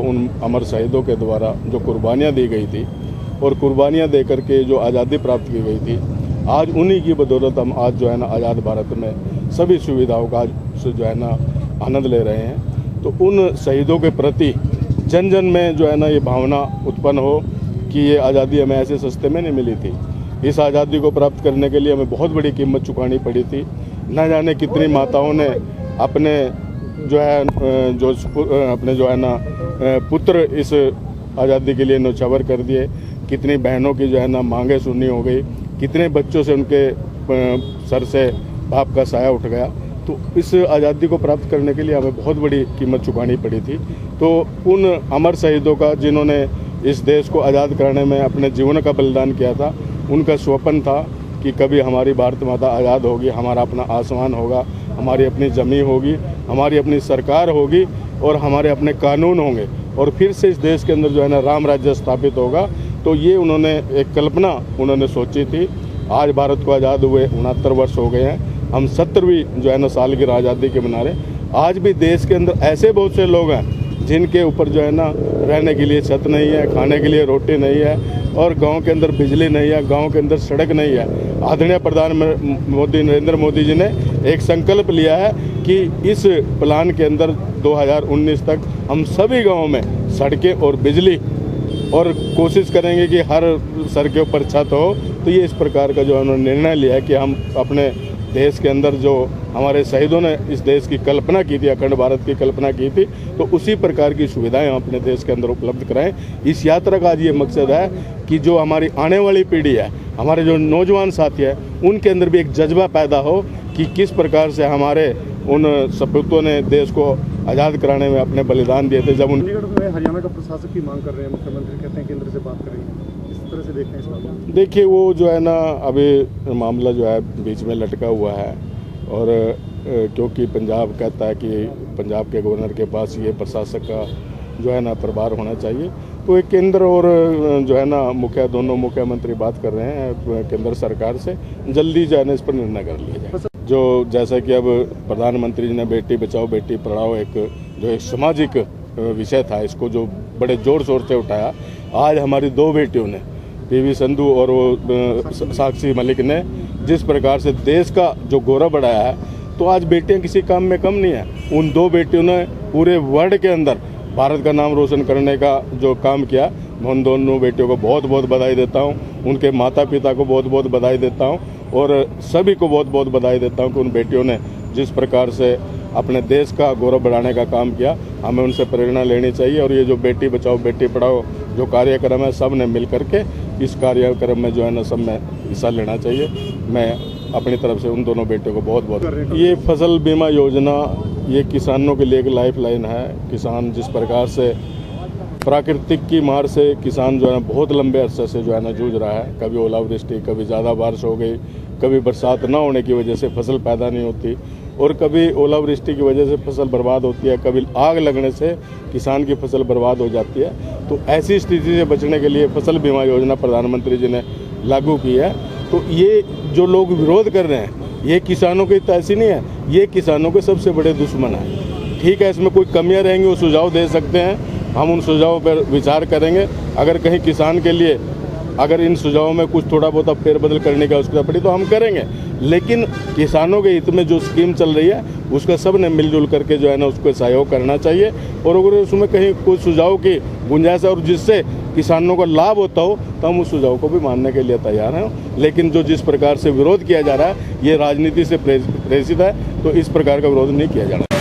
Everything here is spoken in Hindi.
उन अमर शहीदों के द्वारा जो कुर्बानियाँ दी गई थी और कुर्बानियाँ दे करके जो आज़ादी प्राप्त की गई थी, आज उन्हीं की बदौलत हम आज जो है ना आज़ाद भारत में सभी सुविधाओं का जो है ना आनंद ले रहे हैं। तो उन शहीदों के प्रति जन जन में जो है ना ये भावना उत्पन्न हो कि ये आज़ादी हमें ऐसे सस्ते में नहीं मिली थी। इस आज़ादी को प्राप्त करने के लिए हमें बहुत बड़ी कीमत चुकानी पड़ी थी। न जाने कितनी माताओं ने अपने जो है ना पुत्र इस आज़ादी के लिए न्यौछावर कर दिए। कितनी बहनों की जो है ना मांगें सुननी हो गई, कितने बच्चों से उनके सर से बाप का साया उठ गया। तो इस आज़ादी को प्राप्त करने के लिए हमें बहुत बड़ी कीमत चुकानी पड़ी थी। तो उन अमर शहीदों का, जिन्होंने इस देश को आज़ाद कराने में अपने जीवन का बलिदान किया था, उनका स्वप्न था कि कभी हमारी भारत माता आज़ाद होगी, हमारा अपना आसमान होगा, हमारी अपनी ज़मीन होगी, हमारी अपनी सरकार होगी और हमारे अपने कानून होंगे और फिर से इस देश के अंदर जो है ना राम राज्य स्थापित होगा। तो ये उन्होंने एक कल्पना उन्होंने सोची थी। आज भारत को आज़ाद हुए 69 वर्ष हो गए हैं। हम 70वीं जो है ना सालगिरह आज़ादी के मना रहे। आज भी देश के अंदर ऐसे बहुत से लोग हैं जिनके ऊपर जो है ना रहने के लिए छत नहीं है, खाने के लिए रोटी नहीं है और गांव के अंदर बिजली नहीं है, गांव के अंदर सड़क नहीं है। आदरणीय प्रधानमंत्री नरेंद्र मोदी जी ने एक संकल्प लिया है कि इस प्लान के अंदर 2019 तक हम सभी गाँवों में सड़कें और बिजली, और कोशिश करेंगे कि हर सर के ऊपर छत हो। तो ये इस प्रकार का जो उन्होंने निर्णय लिया है कि हम अपने देश के अंदर जो हमारे शहीदों ने इस देश की कल्पना की थी, अखंड भारत की कल्पना की थी, तो उसी प्रकार की सुविधाएं हम अपने देश के अंदर उपलब्ध कराएं। इस यात्रा का आज ये मकसद है कि जो हमारी आने वाली पीढ़ी है, हमारे जो नौजवान साथी हैं, उनके अंदर भी एक जज्बा पैदा हो कि किस प्रकार से हमारे उन सपूतों ने देश को आज़ाद कराने में अपने बलिदान दिए थे। जब चंडीगढ़ में हरियाणा का प्रशासक की मांग कर रहे हैं, मुख्यमंत्री कहते हैं केंद्र से बात करेंगे, इस तरह से देखते हैं इस बात। देखिए, वो जो है ना अभी मामला जो है बीच में लटका हुआ है और क्योंकि पंजाब कहता है कि पंजाब के गवर्नर के पास ये प्रशासक का जो है ना प्रभार होना चाहिए, तो एक केंद्र और जो है ना दोनों मुख्यमंत्री बात कर रहे हैं केंद्र सरकार से, जल्दी जो है ना इस पर निर्णय कर लिया जाए। जो जैसा कि अब प्रधानमंत्री जी ने बेटी बचाओ बेटी पढ़ाओ एक सामाजिक विषय था, इसको जो बड़े जोर शोर से उठाया। आज हमारी 2 बेटियों ने, पीवी संधू और वो साक्षी मलिक ने, जिस प्रकार से देश का जो गौरव बढ़ाया है, तो आज बेटियां किसी काम में कम नहीं है। उन 2 बेटियों ने पूरे वर्ल्ड के अंदर भारत का नाम रोशन करने का जो काम किया, मैं उन दोनों बेटियों को बहुत बहुत बधाई देता हूं। उनके माता पिता को बहुत बहुत बधाई देता हूं और सभी को बहुत बहुत बधाई देता हूं कि उन बेटियों ने जिस प्रकार से अपने देश का गौरव बढ़ाने का काम किया। हमें उनसे प्रेरणा लेनी चाहिए और ये जो बेटी बचाओ बेटी पढ़ाओ जो कार्यक्रम है, सब ने मिल करके इस कार्यक्रम में जो है ना सब में हिस्सा लेना चाहिए। मैं अपनी तरफ से उन दोनों बेटियों को बहुत बहुत, ये फसल बीमा योजना ये किसानों के लिए एक लाइफ लाइन है। किसान जिस प्रकार से प्राकृतिक की मार से किसान जो है बहुत लंबे अरसे से जो है ना जूझ रहा है। कभी ओलावृष्टि, कभी ज़्यादा बारिश हो गई, कभी बरसात न होने की वजह से फसल पैदा नहीं होती और कभी ओलावृष्टि की वजह से फसल बर्बाद होती है, कभी आग लगने से किसान की फसल बर्बाद हो जाती है। तो ऐसी स्थिति से बचने के लिए फसल बीमा योजना प्रधानमंत्री जी ने लागू की है। तो ये जो लोग विरोध कर रहे हैं, ये किसानों की ऐसी नहीं है, ये किसानों के सबसे बड़े दुश्मन है। ठीक है, इसमें कोई कमियां रहेंगी वो सुझाव दे सकते हैं, हम उन सुझावों पर विचार करेंगे। अगर कहीं किसान के लिए अगर इन सुझावों में कुछ थोड़ा बहुत फेरबदल करने का उसका पड़ी तो हम करेंगे, लेकिन किसानों के हित में जो स्कीम चल रही है उसका सब ने मिलजुल करके जो है ना उसको सहयोग करना चाहिए। और अगर उसमें कहीं कुछ सुझाव की गुंजाइश है और जिससे किसानों को लाभ होता हो तो हम उस सुझाव को भी मानने के लिए तैयार हैं। लेकिन जो जिस प्रकार से विरोध किया जा रहा है ये राजनीति से प्रेरित है, तो इस प्रकार का विरोध नहीं किया जाना।